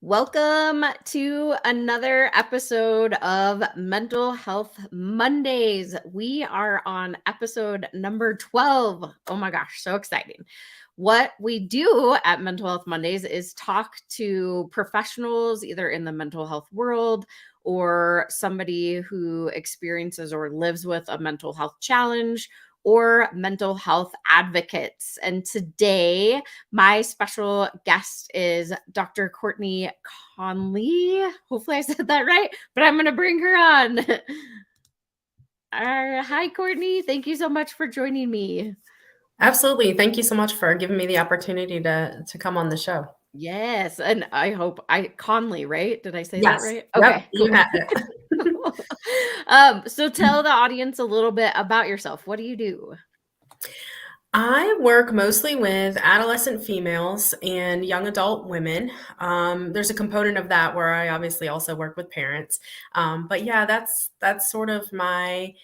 Welcome to another episode of Mental Health Mondays. We are on episode number 12. Oh my gosh, so exciting. What we do at Mental Health Mondays is talk to professionals either in the mental health world or somebody who experiences or lives with a mental health challenge or mental health advocates. And today, my special guest is Dr. Courtney Conley. Hopefully, I said that right, but I'm going to bring her on. Hi, Courtney. Thank you so much for joining me. Absolutely. Thank you so much for giving me the opportunity to come on the show. Yes, and I hope Conley, right? Did I say that Yes. right? Yep. Okay, You cool. had it. So tell the audience a little bit about yourself. What do you do? I work mostly with adolescent females and young adult women. There's a component of that where I obviously also work with parents. But yeah, that's sort of my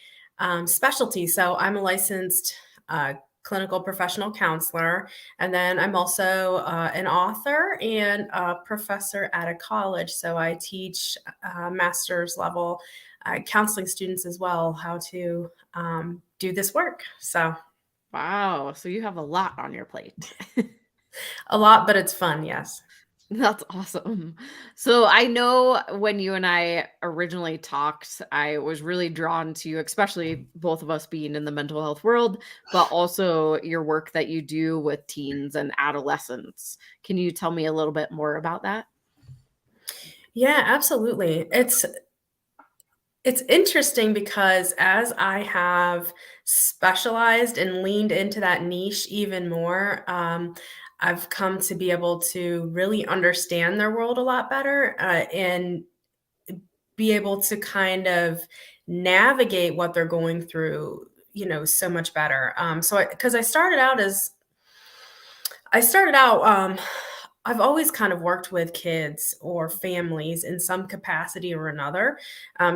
specialty. So I'm a licensed clinical professional counselor, and then I'm also an author and a professor at a college. So I teach master's level counseling students as well how to do this work. So. Wow, so you have a lot on your plate. A lot, but it's fun, yes. That's awesome. So I know when you and I originally talked, I was really drawn to you, especially both of us being in the mental health world, but also your work that you do with teens and adolescents. Can you tell me a little bit more about that? Yeah, absolutely. It's interesting because as I have specialized and leaned into that niche even more, I've come to be able to really understand their world a lot better, and be able to kind of navigate what they're going through, so much better. Because I started out, I've always kind of worked with kids or families in some capacity or another.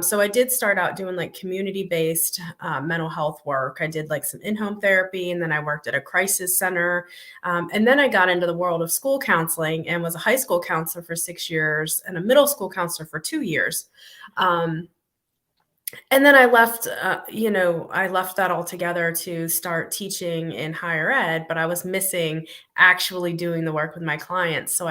So I did start out doing like community based mental health work. I did like some in home therapy, and then I worked at a crisis center. And then I got into the world of school counseling and was a high school counselor for 6 years and a middle school counselor for 2 years. Um, and then I left that altogether to start teaching in higher ed, but I was missing actually doing the work with my clients. So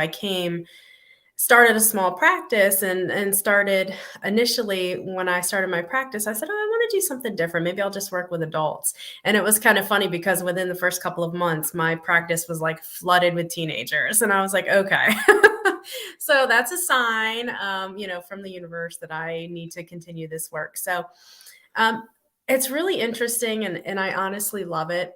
started a small practice and started initially when I started my practice, I said, oh, I want to do something different. Maybe I'll just work with adults. And it was kind of funny because within the first couple of months, my practice was like flooded with teenagers. And I was like, okay. So that's a sign, from the universe that I need to continue this work. So um, it's really interesting, and I honestly love it.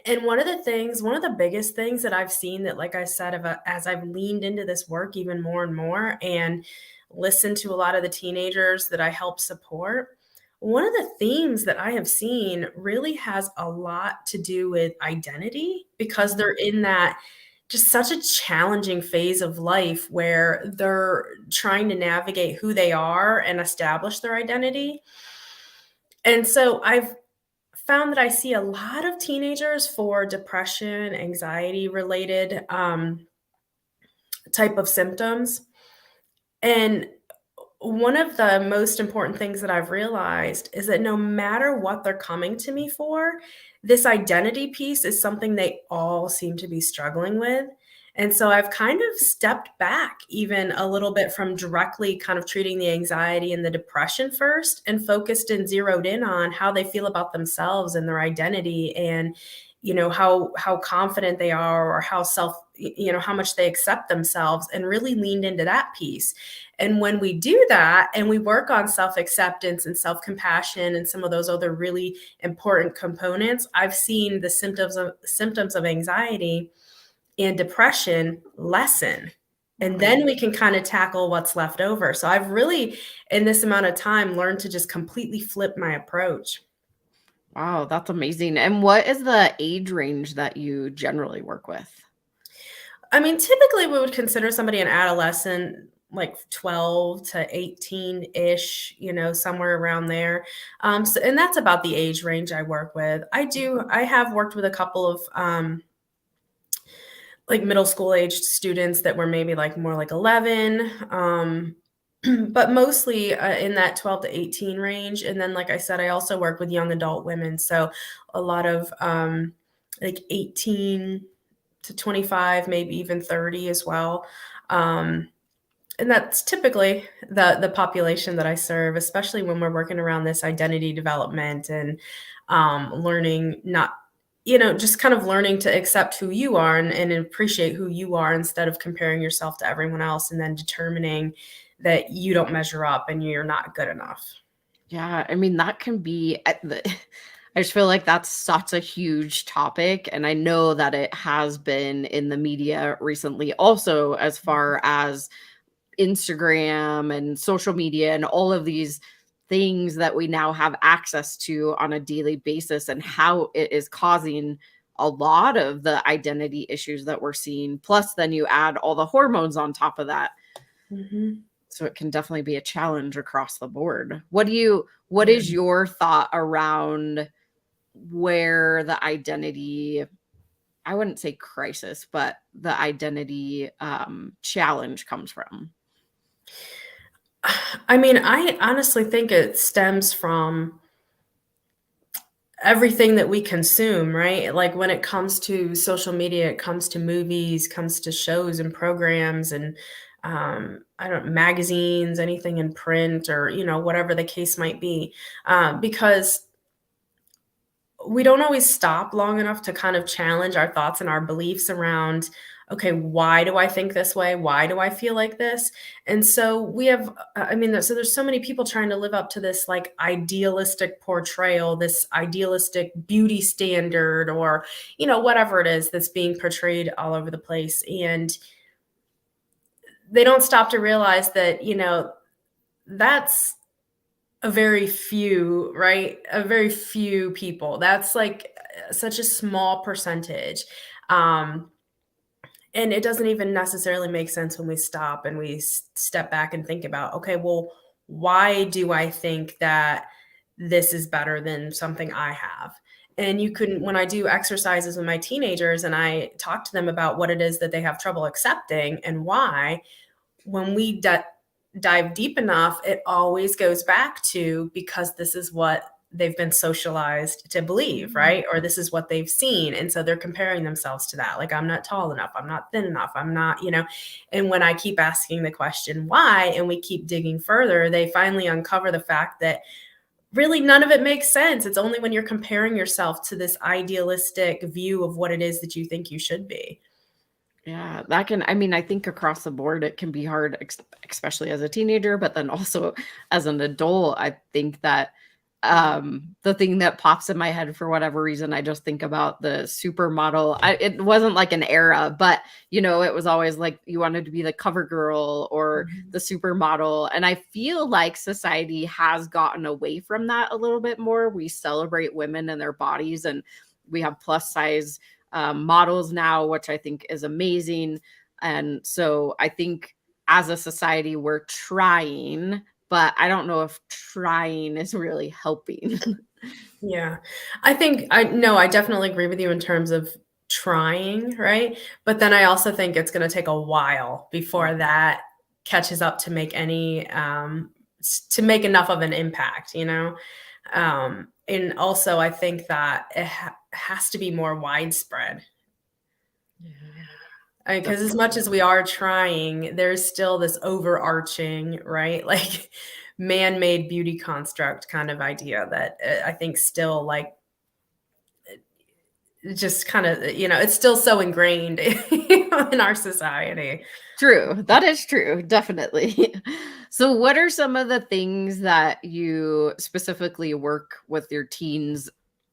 And one of the biggest things that I've seen that, like I said, as I've leaned into this work even more and more and listened to a lot of the teenagers that I help support, one of the themes that I have seen really has a lot to do with identity because they're in that just such a challenging phase of life where they're trying to navigate who they are and establish their identity. And so I've found that I see a lot of teenagers for depression, anxiety related type of symptoms. And one of the most important things that I've realized is that no matter what they're coming to me for, this identity piece is something they all seem to be struggling with. And so I've kind of stepped back even a little bit from directly kind of treating the anxiety and the depression first and focused and zeroed in on how they feel about themselves and their identity and how confident they are or how much they accept themselves and really leaned into that piece. And when we do that and we work on self acceptance and self compassion and some of those other really important components, I've seen the symptoms of anxiety and depression lessen. And Wow. then we can kind of tackle what's left over. So I've really, in this amount of time, learned to just completely flip my approach. Wow, that's amazing. And what is the age range that you generally work with? I mean, typically we would consider somebody an adolescent, like 12 to 18-ish, somewhere around there. And that's about the age range I work with. I have worked with a couple of like middle school aged students that were maybe like more like 11, but mostly in that 12 to 18 range. And then, like I said, I also work with young adult women. So a lot of like 18 to 25, maybe even 30 as well. Um, and that's typically the population that I serve, especially when we're working around this identity development and learning not, just kind of learning to accept who you are and appreciate who you are instead of comparing yourself to everyone else and then determining that you don't measure up and you're not good enough. Yeah, I mean, that can be I just feel like that's such a huge topic, and I know that it has been in the media recently also, as far as Instagram and social media and all of these things that we now have access to on a daily basis, and how it is causing a lot of the identity issues that we're seeing. Plus, then you add all the hormones on top of that. Mhm. So it can definitely be a challenge across the board. What Yeah. is your thought around where the identity, I wouldn't say crisis, but the identity challenge comes from? I mean, I honestly think it stems from everything that we consume, right? Like when it comes to social media, it comes to movies, comes to shows and programs and I don't magazines, anything in print or whatever the case might be, because we don't always stop long enough to kind of challenge our thoughts and our beliefs around, okay, why do I think this way? Why do I feel like this? And so we have, I mean, so there's so many people trying to live up to this like idealistic portrayal, this idealistic beauty standard, or, whatever it is that's being portrayed all over the place. And they don't stop to realize that, that's a very few, right? A very few people. That's like such a small percentage. Um, and it doesn't even necessarily make sense when we stop and we step back and think about, okay, well, why do I think that this is better than something I have? And you can, when I do exercises with my teenagers and I talk to them about what it is that they have trouble accepting and why, when we dive deep enough, it always goes back to because this is what they've been socialized to believe, right? Or this is what they've seen. And so they're comparing themselves to that. Like, I'm not tall enough. I'm not thin enough. I'm not, And when I keep asking the question, why, and we keep digging further, they finally uncover the fact that really none of it makes sense. It's only when you're comparing yourself to this idealistic view of what it is that you think you should be. Yeah, that can, I mean, I think across the board, it can be hard, especially as a teenager, but then also as an adult. I think that the thing that pops in my head for whatever reason, I just think about the supermodel. It wasn't like an era, but it was always like you wanted to be the cover girl or Mhm. the supermodel. And I feel like society has gotten away from that a little bit more. We celebrate women and their bodies, and we have plus size models now, which I think is amazing. And so I think as a society, we're trying, but I don't know if trying is really helping. Yeah. I think I no, I definitely agree with you in terms of trying, right? But then I also think it's gonna take a while before that catches up to make any, to make enough of an impact, And also I think that it has to be more widespread. Yeah, Because as much as definitely. we are trying, there's still this overarching, right? Like man-made beauty construct kind of idea that I think still like just kind of, it's still so ingrained in our society. True. That is true. Definitely. So, what are some of the things that you specifically work with your teens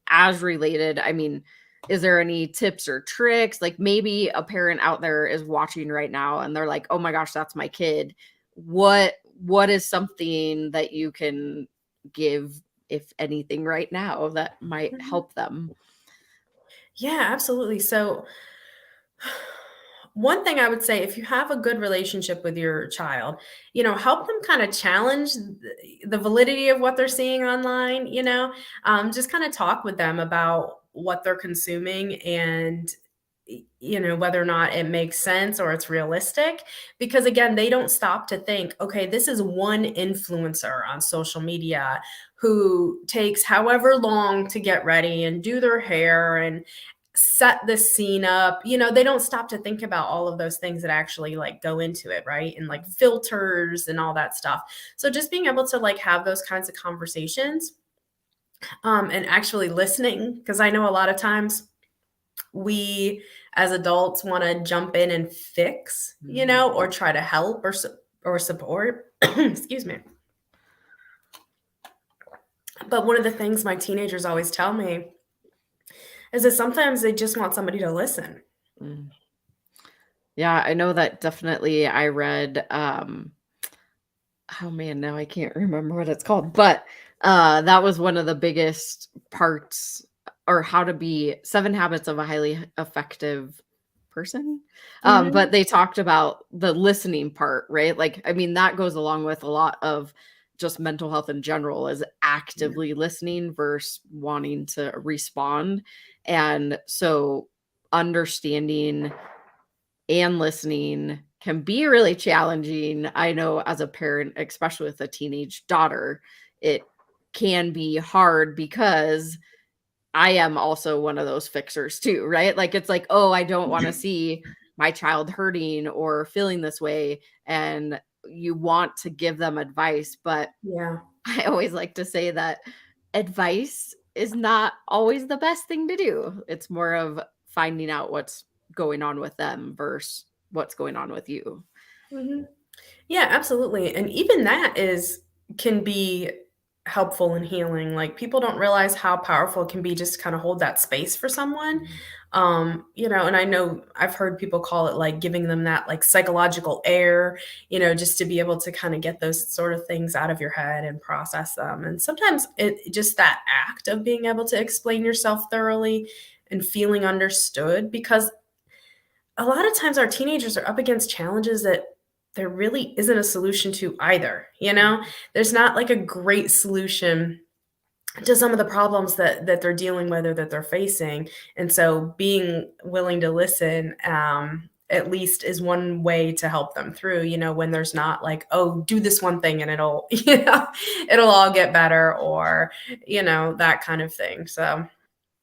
as related? I mean, is there any tips or tricks? Like maybe a parent out there is watching right now and they're like, "Oh my gosh, that's my kid." What is something that you can give, if anything, right now that might Mhm. help them? Yeah, absolutely. So, one thing I would say, if you have a good relationship with your child, help them kind of challenge the validity of what they're seeing online, just kind of talk with them about what they're consuming and whether or not it makes sense or it's realistic, because again, they don't stop to think, okay, this is one influencer on social media who takes however long to get ready and do their hair and set the scene up. They don't stop to think about all of those things that actually like go into it, right? And like filters and all that stuff. So just being able to like have those kinds of conversations, and actually listening, because I know a lot of times we as adults want to jump in and fix, or try to help or support. Excuse me. But one of the things my teenagers always tell me is that sometimes they just want somebody to listen. Mm. Yeah, I know that definitely. I read, oh man, now I can't remember what it's called, but that was one of the biggest parts, or how to be 7 habits of a highly effective person. But they talked about the listening part, right? Like, I mean, that goes along with a lot of just mental health in general, is actively listening versus wanting to respond. And so understanding and listening can be really challenging. I know as a parent, especially with a teenage daughter, it can be hard because I am also one of those fixers too, right? Like, it's like, oh, I don't want to see my child hurting or feeling this way. And you want to give them advice. But Yeah. I always like to say that advice is not always the best thing to do. It's more of finding out what's going on with them versus what's going on with you. Mhm. Yeah, absolutely. And even that can be helpful and healing. Like people don't realize how powerful it can be just to kind of hold that space for someone. And I know I've heard people call it like giving them that like psychological air, just to be able to kind of get those sort of things out of your head and process them. And sometimes it just that act of being able to explain yourself thoroughly and feeling understood, because a lot of times our teenagers are up against challenges that there really isn't a solution to either. There's not like a great solution to some of the problems that they're dealing with or that they're facing. And so being willing to listen, at least is one way to help them through, when there's not like, oh, do this one thing and it'll, it'll all get better, or, that kind of thing. So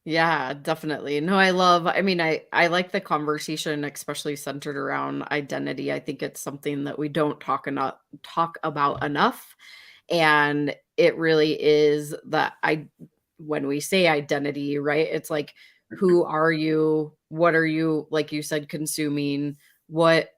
Yeah, definitely. No, I mean, I like the conversation, especially centered around identity. I think it's something that we don't talk about enough. And it really is that when we say identity, right? It's like, who are you? What are you, like you said, consuming? What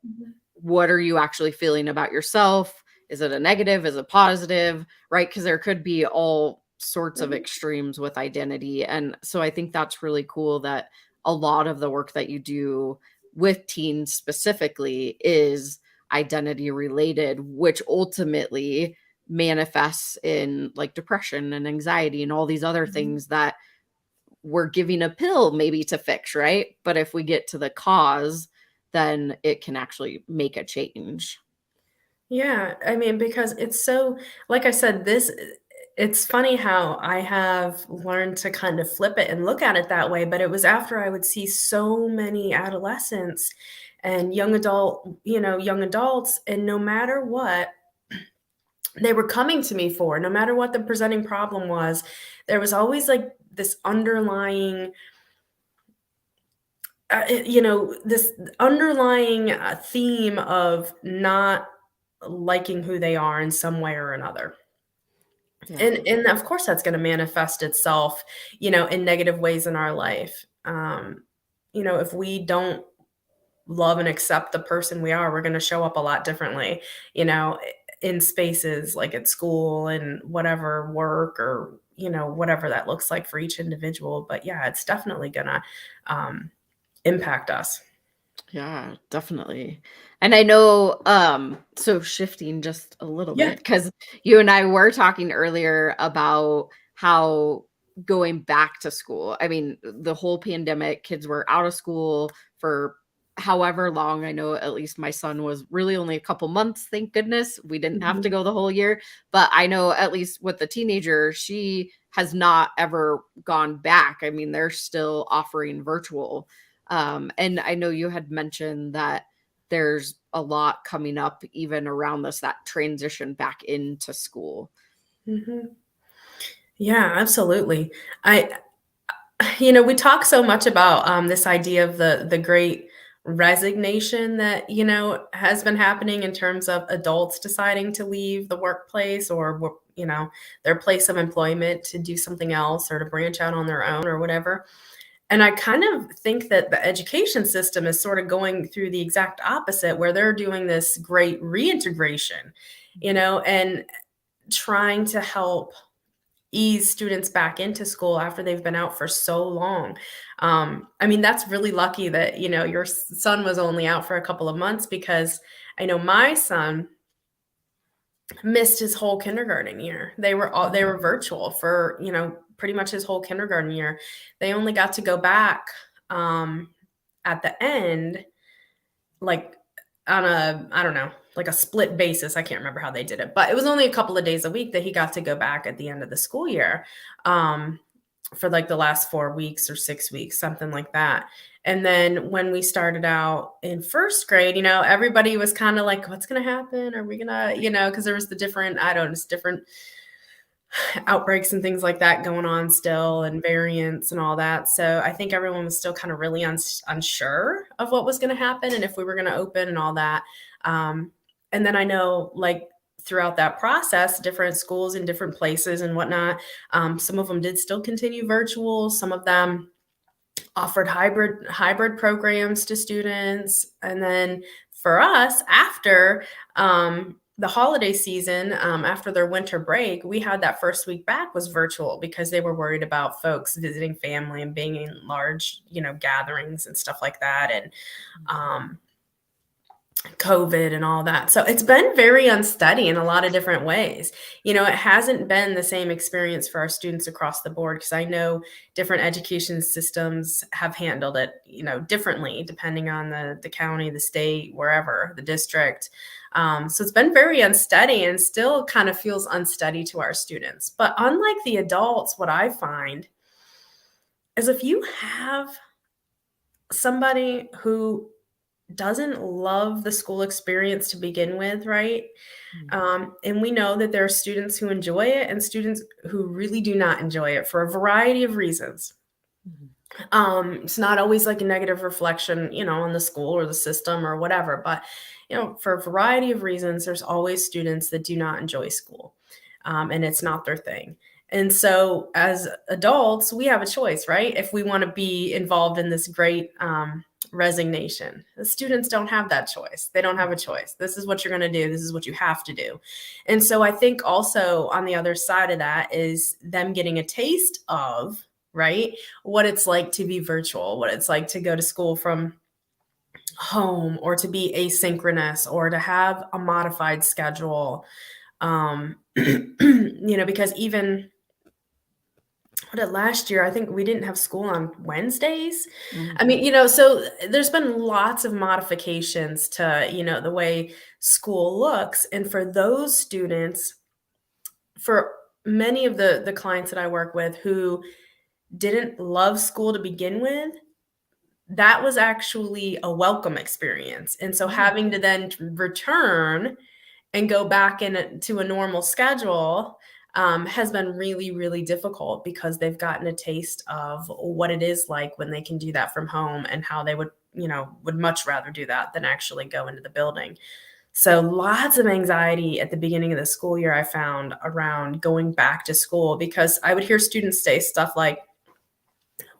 what are you actually feeling about yourself? Is it a negative? Is it positive? Right? Because there could be all sorts of extremes with identity. And so I think that's really cool that a lot of the work that you do with teens specifically is identity related, which ultimately manifests in like depression and anxiety and all these other things that we're giving a pill maybe to fix, right? But if we get to the cause, then it can actually make a change. Yeah, I mean, because it's so, like I said, it's funny how I have learned to kind of flip it and look at it that way, but it was after I would see so many adolescents and young adults, and no matter what they were coming to me for, no matter what the presenting problem was, there was always like this underlying this underlying theme of not liking who they are in some way or another. Yeah. And of course that's going to manifest itself, in negative ways in our life. If we don't love and accept the person we are, we're going to show up a lot differently, in spaces like at school and whatever, work, or, whatever that looks like for each individual. But yeah, it's definitely going to impact us. Yeah, definitely. And I know, so shifting just a little Yeah. bit, because you and I were talking earlier about how going back to school, I mean, the whole pandemic, kids were out of school for however long. I know at least my son was really only a couple months, thank goodness. We didn't have to Mhm. go the whole year. But I know at least with the teenager, she has not ever gone back. I mean, they're still offering virtual And I know you had mentioned that there's a lot coming up even around this, that transition back into school. Mm-hmm. Yeah, absolutely. We talk so much about this idea of the great resignation that, has been happening in terms of adults deciding to leave the workplace or, their place of employment to do something else or to branch out on their own or whatever. And I kind of think that the education system is sort of going through the exact opposite, where they're doing this great reintegration, and trying to help ease students back into school after they've been out for so long. I mean, that's really lucky that, your son was only out for a couple of months, because I know my son missed his whole kindergarten year. They were virtual for, pretty much his whole kindergarten year. They only got to go back at the end, like on I don't know, like a split basis. I can't remember how they did it, but it was only a couple of days a week that he got to go back at the end of the school year, for like the last 4 weeks or 6 weeks, something like that. And then when we started out in first grade, everybody was kind of like, what's going to happen? Are we going to, because there was the different, different outbreaks and things like that going on still, and variants and all that. So I think everyone was still kind of really unsure of what was going to happen and if we were going to open and all that. And then I know, like, throughout that process, different schools in different places and whatnot, some of them did still continue virtual. Some of them offered hybrid programs to students. And then for us, after the holiday season, after their winter break, we had that first week back was virtual, because they were worried about folks visiting family and being in large, gatherings and stuff like that. And COVID and all that. So it's been very unsteady in a lot of different ways. It hasn't been the same experience for our students across the board, because I know different education systems have handled it, differently, depending on the county, the state, wherever, the district. So it's been very unsteady and still kind of feels unsteady to our students. But unlike the adults, what I find is if you have somebody who doesn't love the school experience to begin with, right? And we know that there are students who enjoy it and students who really do not enjoy it for a variety of reasons. It's not always like a negative reflection, on the school or the system or whatever, but, for a variety of reasons, there's always students that do not enjoy school, and it's not their thing. And so as adults, we have a choice, right? If we want to be involved in this great resignation. The students don't have that choice. They don't have a choice. This is what you're going to do. This is what you have to do. And so I think also on the other side of that is them getting a taste of, right, what it's like to be virtual, what it's like to go to school from home, or to be asynchronous, or to have a modified schedule. Because even last year, I think we didn't have school on Wednesdays. I mean, so there's been lots of modifications to, the way school looks. And for those students, for many of the clients that I work with who didn't love school to begin with, that was actually a welcome experience. And so having to then return and go back into a normal schedule has been really, really difficult, because they've gotten a taste of what it is like when they can do that from home, and how they would much rather do that than actually go into the building. So lots of anxiety at the beginning of the school year, I found, around going back to school, because I would hear students say stuff like,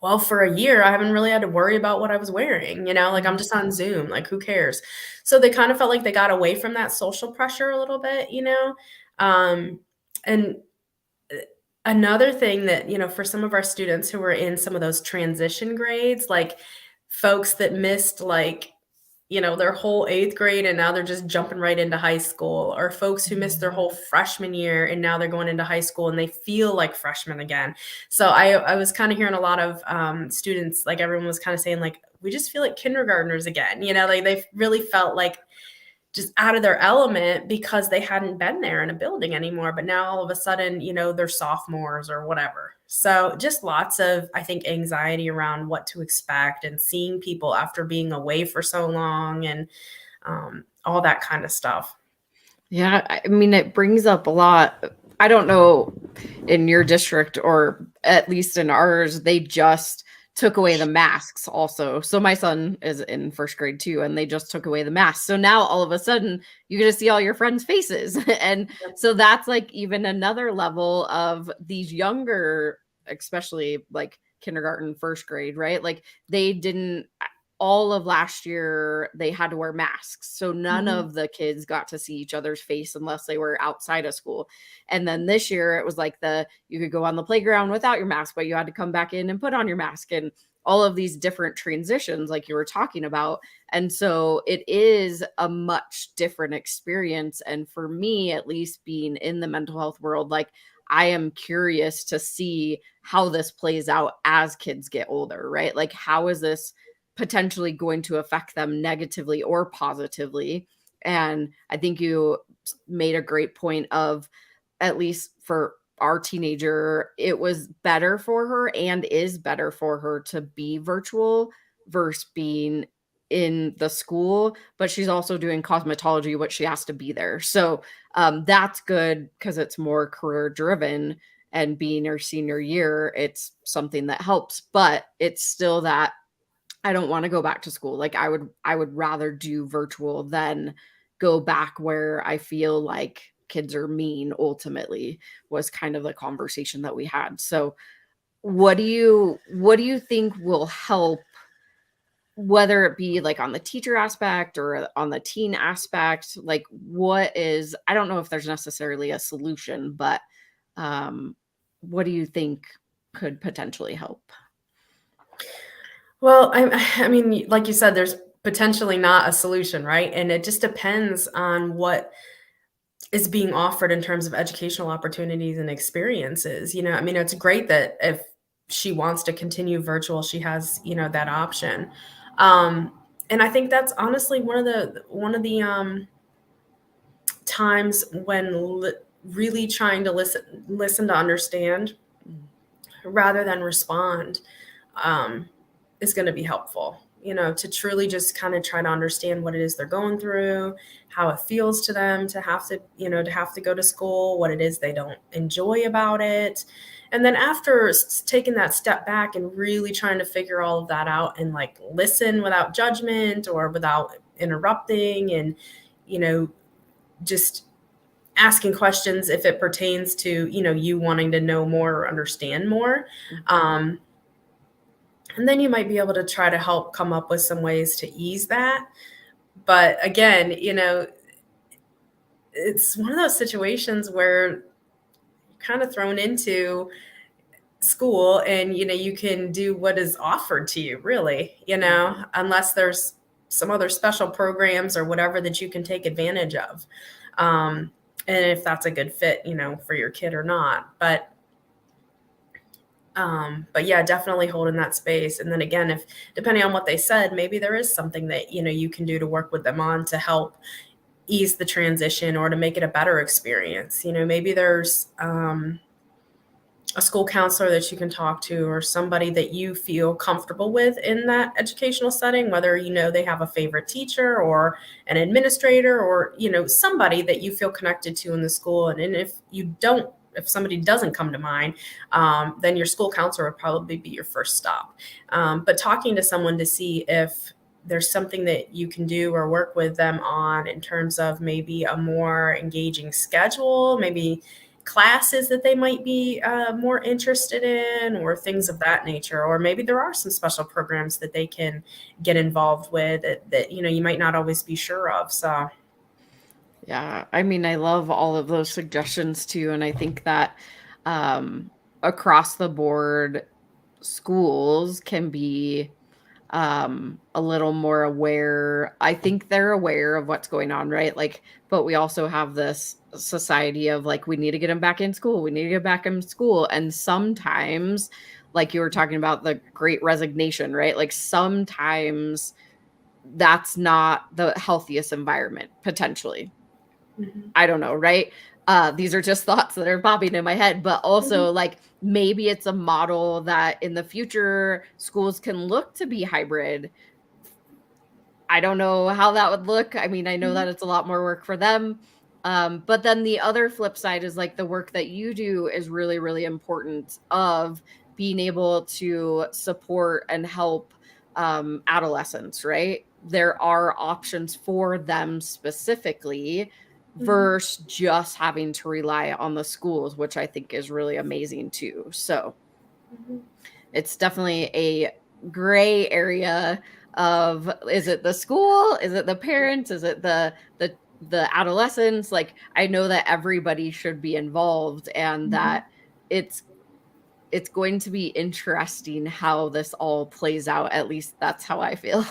well, for a year, I haven't really had to worry about what I was wearing, like, I'm just on Zoom, like, who cares? So they kind of felt like they got away from that social pressure a little bit, and another thing that, for some of our students who were in some of those transition grades, like folks that missed, like, their whole 8th grade and now they're just jumping right into high school, or folks who missed their whole freshman year and now they're going into high school and they feel like freshmen again. So I was kind of hearing a lot of students, like, everyone was kind of saying, like, we just feel like kindergartners again, like they really felt like just out of their element because they hadn't been there in a building anymore. But now all of a sudden, they're sophomores or whatever. So just lots of, I think, anxiety around what to expect and seeing people after being away for so long and all that kind of stuff. Yeah, I mean, it brings up a lot. I don't know in your district, or at least in ours, they just took away the masks also. So my son is in first grade too, and they just took away the masks. So now all of a sudden you get to see all your friends' faces. And so that's like even another level of these younger, especially like kindergarten, first grade, right? Like they didn't, all of last year they had to wear masks, so none of the kids got to see each other's face unless they were outside of school. And then this year it was like you could go on the playground without your mask, but you had to come back in and put on your mask, and all of these different transitions like you were talking about. And so it is a much different experience, and for me, at least being in the mental health world, like I am curious to see how this plays out as kids get older, right? Like how is this potentially going to affect them negatively or positively? And I think you made a great point of, at least for our teenager, it was better for her and is better for her to be virtual versus being in the school, but she's also doing cosmetology, which she has to be there. So that's good because it's more career driven, and being her senior year, it's something that helps, but it's still that I don't want to go back to school. Like I would rather do virtual than go back where I feel like kids are mean, ultimately, was kind of the conversation that we had. So what do you think will help, whether it be like on the teacher aspect or on the teen aspect? Like I don't know if there's necessarily a solution, but what do you think could potentially help? Well, I mean, like you said, there's potentially not a solution, right? And it just depends on what is being offered in terms of educational opportunities and experiences. I mean, it's great that if she wants to continue virtual, she has, that option. And I think that's honestly one of the times when really trying to listen to understand rather than respond is going to be helpful, to truly just kind of try to understand what it is they're going through, how it feels to them to have to go to school, what it is they don't enjoy about it. And then after taking that step back and really trying to figure all of that out and like listen without judgment or without interrupting, and, just asking questions if it pertains to, you wanting to know more or understand more. And then you might be able to try to help come up with some ways to ease that. But again, it's one of those situations where you're kind of thrown into school and, you can do what is offered to you, really, unless there's some other special programs or whatever that you can take advantage of. And if that's a good fit, for your kid or not. But yeah, definitely holding that space. And then again, if depending on what they said, maybe there is something that, you can do to work with them on to help ease the transition or to make it a better experience. Maybe there's a school counselor that you can talk to, or somebody that you feel comfortable with in that educational setting, whether, they have a favorite teacher or an administrator or, somebody that you feel connected to in the school. And if somebody doesn't come to mind, then your school counselor would probably be your first stop. But talking to someone to see if there's something that you can do or work with them on in terms of maybe a more engaging schedule, maybe classes that they might be more interested in, or things of that nature. Or maybe there are some special programs that they can get involved with that you might not always be sure of. So Yeah, I mean, I love all of those suggestions too. And I think that across the board, schools can be a little more aware. I think they're aware of what's going on, right? Like, but we also have this society of like, we need to get them back in school. We need to get back in school. And sometimes, like you were talking about the great resignation, right? Like sometimes that's not the healthiest environment, potentially. Mm-hmm. I don't know, right? These are just thoughts that are popping in my head, but also like maybe it's a model that in the future schools can look to be hybrid. I don't know how that would look. I mean, I know Mm-hmm. that it's a lot more work for them. But then the other flip side is like the work that you do is really, really important of being able to support and help adolescents, right? There are options for them specifically Mm-hmm. versus just having to rely on the schools, which I think is really amazing too. So Mm-hmm. it's definitely a gray area of, is it the school? Is it the parents? Is it the adolescents? Like I know that everybody should be involved and Mm-hmm. that it's it's going to be interesting how this all plays out. At least that's how I feel.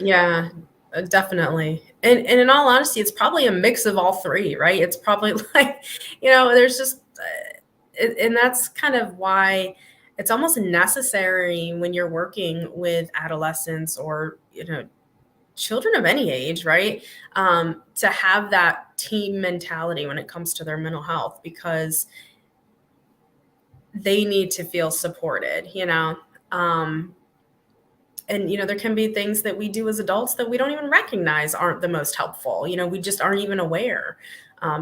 Yeah, definitely. And in all honesty, it's probably a mix of all three, right? It's probably like, there's just, and that's kind of why it's almost necessary when you're working with adolescents or, children of any age, right? To have that team mentality when it comes to their mental health, because they need to feel supported. Um, and there can be things that we do as adults that we don't even recognize aren't the most helpful. We just aren't even aware.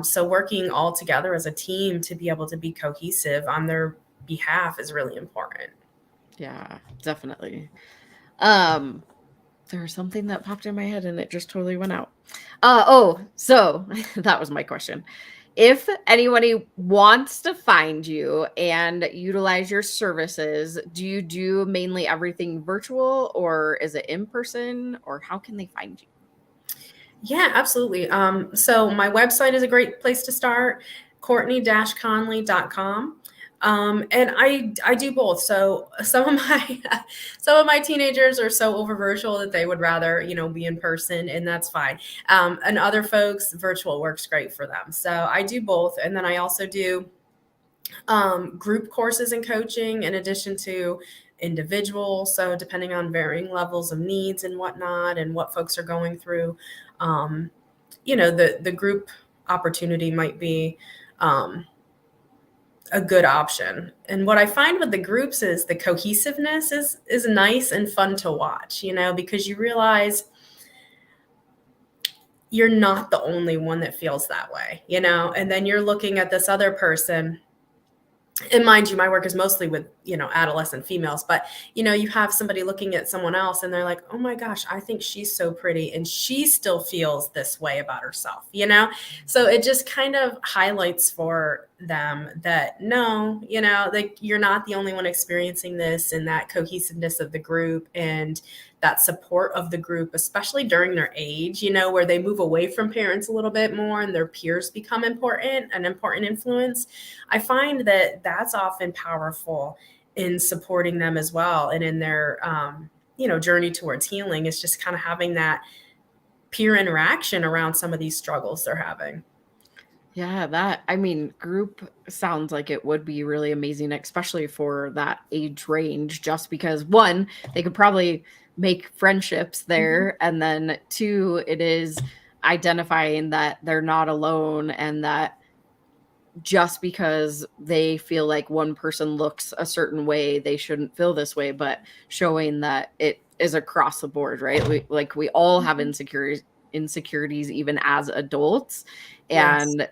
So working all together as a team to be able to be cohesive on their behalf is really important. Yeah, definitely. Um there was something that popped in my head and it just totally went out. So that was my question. If anybody wants to find you and utilize your services, do you do mainly everything virtual or is it in person or how can they find you? Yeah, absolutely. So my website is a great place to start, Courtney-Conley.com. And I do both. So some of my some of my teenagers are so over virtual that they would rather, be in person, and that's fine. And other folks, virtual works great for them. So I do both. And then I also do group courses and coaching in addition to individual. So depending on varying levels of needs and whatnot and what folks are going through, um, the group opportunity might be um, a good option. And what I find with the groups is the cohesiveness is nice and fun to watch, because you realize you're not the only one that feels that way, and then you're looking at this other person. And mind you, my work is mostly with, adolescent females, but, you have somebody looking at someone else and they're like, oh my gosh, I think she's so pretty. And she still feels this way about herself. So it just kind of highlights for them that no, like you're not the only one experiencing this, and that cohesiveness of the group and that support of the group, especially during their age, where they move away from parents a little bit more and their peers become an important influence. I find that that's often powerful in supporting them as well. And in their, journey towards healing is just kind of having that peer interaction around some of these struggles they're having. Yeah, I mean, group sounds like it would be really amazing, especially for that age range, just because one, they could probably make friendships Mm-hmm. there. And then two, it is identifying that they're not alone and that just because they feel like one person looks a certain way, they shouldn't feel this way, but showing that it is across the board, right? We all have Mm-hmm. insecurities even as adults. Yes. And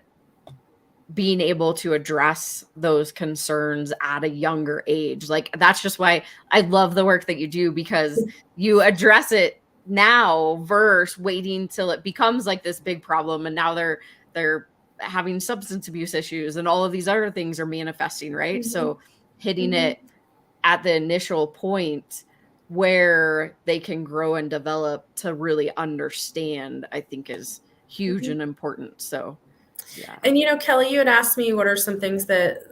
being able to address those concerns at a younger age. Like that's just why I love the work that you do, because you address it now versus waiting till it becomes like this big problem and now they're having substance abuse issues and all of these other things are manifesting, right? Mm-hmm. So hitting Mm-hmm. it at the initial point where they can grow and develop to really understand, I think is huge Mm-hmm. and important. So yeah. And Kelly, you had asked me what are some things that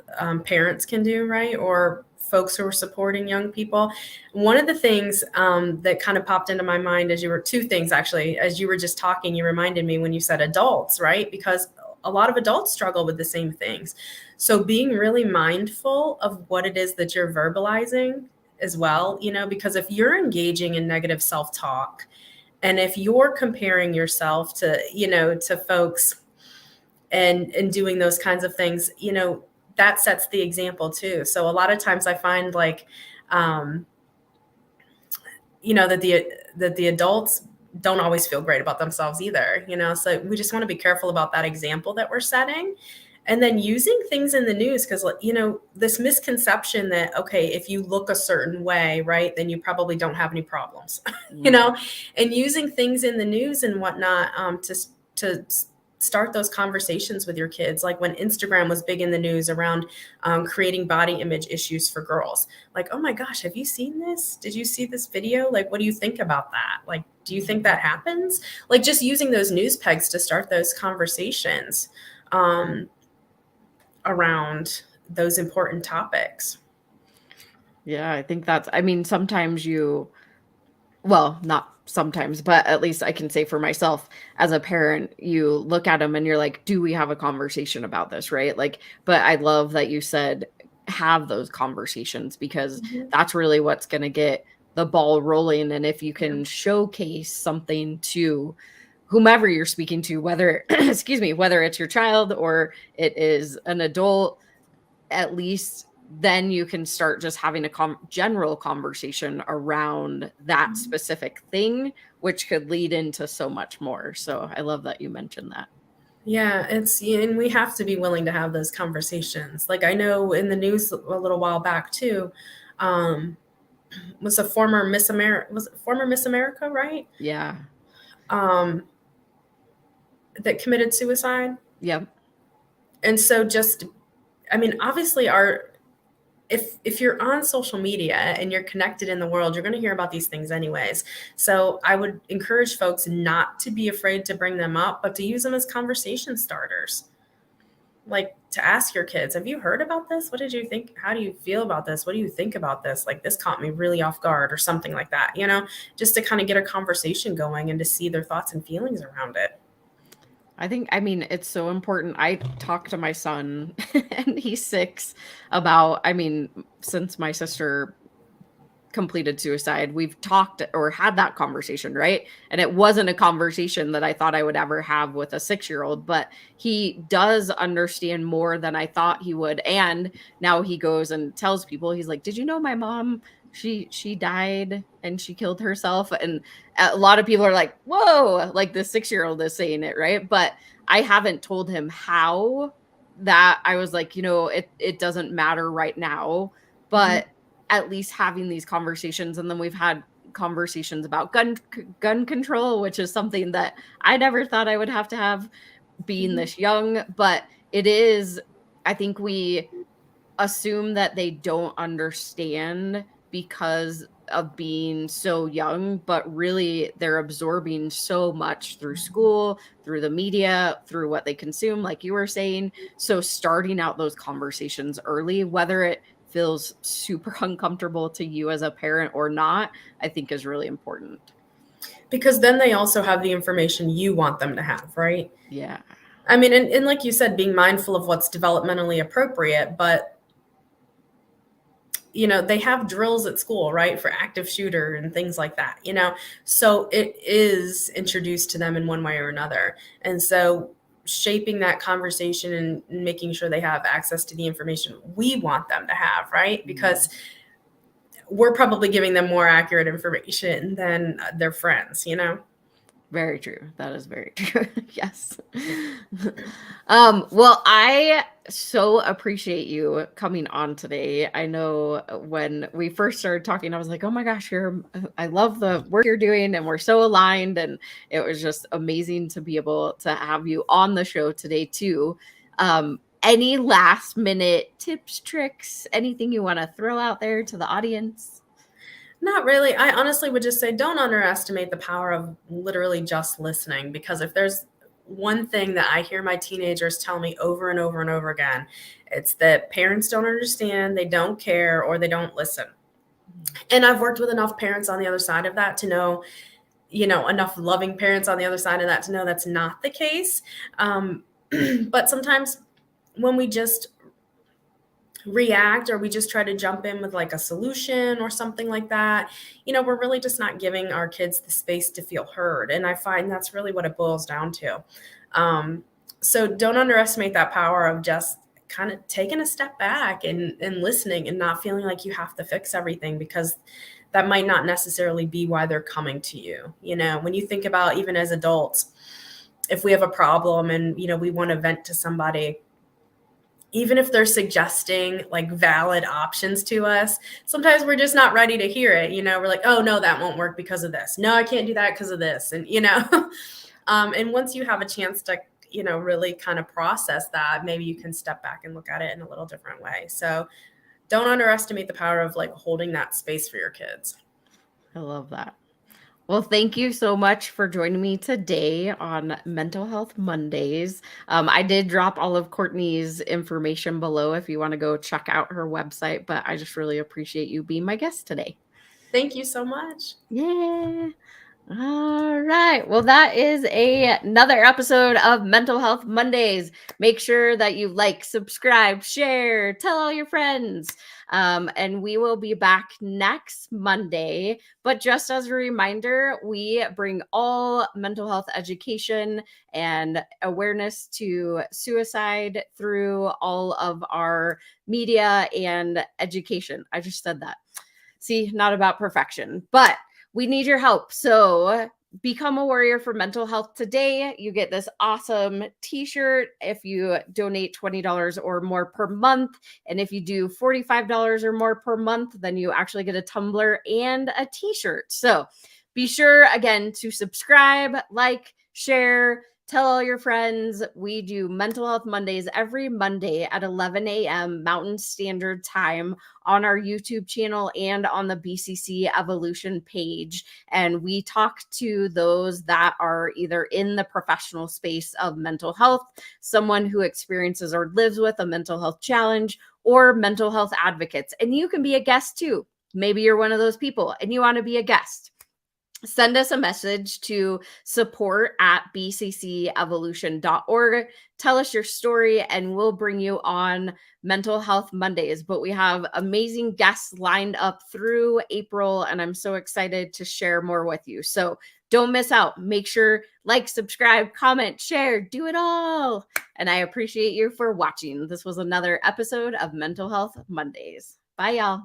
parents can do, right? Or folks who are supporting young people. One of the things that kind of popped into my mind two things actually, as you were just talking, you reminded me when you said adults, right? Because a lot of adults struggle with the same things. So being really mindful of what it is that you're verbalizing as well, because if you're engaging in negative self-talk, and if you're comparing yourself to, to folks and doing those kinds of things, that sets the example too. So a lot of times I find like, that the adults don't always feel great about themselves either, so we just want to be careful about that example that we're setting. And then using things in the news, because, this misconception that, okay, if you look a certain way, right, then you probably don't have any problems, and using things in the news and whatnot to start those conversations with your kids. Like when Instagram was big in the news around creating body image issues for girls. Like, oh my gosh, have you seen this? Did you see this video? Like, what do you think about that? Like, do you think that happens? Like, just using those news pegs to start those conversations around those important topics. Yeah, I think sometimes not sometimes, but at least I can say for myself as a parent, you look at them and you're like, do we have a conversation about this? Right. Like, but I love that you said have those conversations, because that's really what's going to get the ball rolling. And if you can showcase something to whomever you're speaking to, whether, whether it's your child or it is an adult, at least then you can start just having a general conversation around that specific thing, which could lead into so much more. So I love that you mentioned that. Yeah, and we have to be willing to have those conversations. Like, I know in the news a little while back too, was a former Miss America, right? Yeah. That committed suicide. Yep. And so obviously if you're on social media and you're connected in the world, you're going to hear about these things anyways. So I would encourage folks not to be afraid to bring them up, but to use them as conversation starters. Like, to ask your kids, have you heard about this? What did you think? How do you feel about this? What do you think about this? Like, this caught me really off guard, or something like that, just to kind of get a conversation going and to see their thoughts and feelings around it. It's so important. I talk to my son and he's 6 about, since my sister completed suicide, we've talked or had that conversation, right? And it wasn't a conversation that I thought I would ever have with a 6-year-old, but he does understand more than I thought he would. And now he goes and tells people, he's like, did you know my mom, she died and she killed herself? And a lot of people are like, whoa, like the 6-year-old is saying it, right? But I haven't told him how. That I was like, it doesn't matter right now, but at least having these conversations. And then we've had conversations about gun control, which is something that I never thought I would have to have being this young, but it is, I think we assume that they don't understand because of being so young, but really they're absorbing so much through school, through the media, through what they consume, like you were saying. So starting out those conversations early, whether it feels super uncomfortable to you as a parent or not, I think is really important. Because then they also have the information you want them to have, right? Yeah. And like you said, being mindful of what's developmentally appropriate, but they have drills at school, right, for active shooter and things like that, so it is introduced to them in one way or another. And so shaping that conversation and making sure they have access to the information we want them to have, right? Because we're probably giving them more accurate information than their friends, Very true. That is very true. Yes. Well, I so appreciate you coming on today. I know when we first started talking, I was like, oh my gosh, I love the work you're doing and we're so aligned. And it was just amazing to be able to have you on the show today too. Any last minute tips, tricks, anything you want to throw out there to the audience? Not really. I honestly would just say don't underestimate the power of literally just listening, because if there's one thing that I hear my teenagers tell me over and over and over again, it's that parents don't understand, they don't care, or they don't listen. And I've worked with enough parents on the other side of that to know, enough loving parents on the other side of that to know that's not the case. But sometimes when we just react or we just try to jump in with like a solution or something like that, we're really just not giving our kids the space to feel heard. And I find that's really what it boils down to. So don't underestimate that power of just kind of taking a step back and listening and not feeling like you have to fix everything, because that might not necessarily be why they're coming to you. When you think about, even as adults, if we have a problem and, we want to vent to somebody, even if they're suggesting like valid options to us, sometimes we're just not ready to hear it. We're like, oh no, that won't work because of this. No, I can't do that because of this. And, and once you have a chance to, really kind of process that, maybe you can step back and look at it in a little different way. So don't underestimate the power of like holding that space for your kids. I love that. Well, thank you so much for joining me today on Mental Health Mondays. I did drop all of Courtney's information below if you want to go check out her website, but I just really appreciate you being my guest today. Thank you so much. Yeah. All right. Well, that is another episode of Mental Health Mondays. Make sure that you like, subscribe, share, tell all your friends. And we will be back next Monday. But just as a reminder, we bring all mental health education and awareness to suicide through all of our media and education. I just said that. See, not about perfection, but we need your help. So become a warrior for mental health today. You get this awesome t-shirt if you donate $20 or more per month. And if you do $45 or more per month, then you actually get a tumbler and a t-shirt. So be sure, again, to subscribe, like, share, tell all your friends. We do Mental Health Mondays every Monday at 11 a.m. Mountain Standard Time on our YouTube channel and on the BCC Evolution page. And we talk to those that are either in the professional space of mental health, someone who experiences or lives with a mental health challenge, or mental health advocates. And you can be a guest too. Maybe you're one of those people and you want to be a guest. Send us a message to support@bccevolution.org. Tell us your story and we'll bring you on Mental Health Mondays. But we have amazing guests lined up through April, and I'm so excited to share more with you. So don't miss out. Make sure, like, subscribe, comment, share, do it all. And I appreciate you for watching. This was another episode of Mental Health Mondays. Bye, y'all.